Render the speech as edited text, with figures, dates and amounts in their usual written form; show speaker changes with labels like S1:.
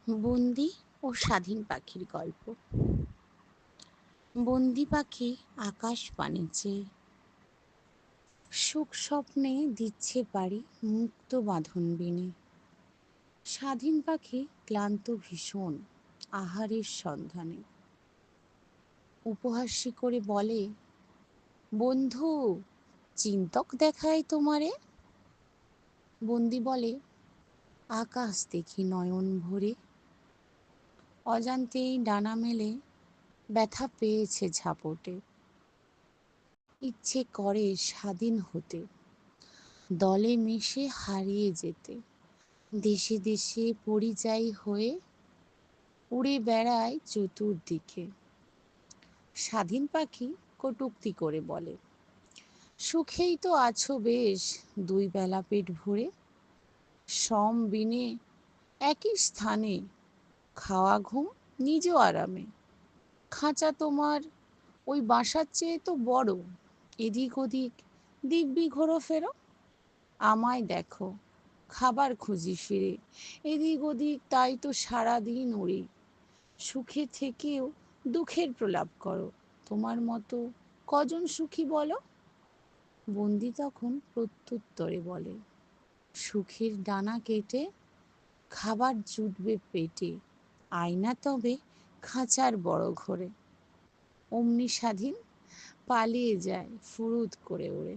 S1: বন্দি ও স্বাধীন পাখির গল্প। বন্দি পাখি আকাশ পানে চেয়ে সুখ স্বপ্নে দিচ্ছে পারি মুক্ত বাঁধন বিনে। স্বাধীন পাখি ক্লান্ত ভীষণ আহারের সন্ধানে, উপহাস্য করে বলে, বন্ধু চিন্তক দেখায় তোমারে। বন্দি বলে, আকাশ দেখি নয়ন ভরে। অজান্তেই ডানা মেলে ব্যথা পেয়েছে ঝাপটে। ইচ্ছে করে স্বাধীন হতে, দলে মিশে হারিয়ে যেতে। দেশে দেশে পরিযায়ী হয়ে উড়ে বেড়ায় চতুর্দিকে। স্বাধীন পাখি কটূক্তি করে বলে, সুখেই তো আছো বেশ দুই বেলা পেট ভরে। সম বিনে একই স্থানে, খাওয়া ঘুম নিজ আরামে। খাঁচা তোমার ওই বাসার চেয়ে তো বড়। এদিক ওদিক দিব্যি ঘোরো ফেরো। আমায় দেখো খাবার খুঁজি ফিরে, এদিক ওদিক তাই তো সারাদিন উড়ি। সুখে থেকেও দুঃখের প্রলাপ করো, তোমার মতো কজন সুখী বলো। বন্দি তখন প্রত্যুত্তরে বলে, সুখের ডানা কেটে খাবার জুটবে পেটে, আয়না তবে খাঁচার বড় ঘরে। অমনি স্বাধীন পালিয়ে যায় ফুরুত করে উড়ে।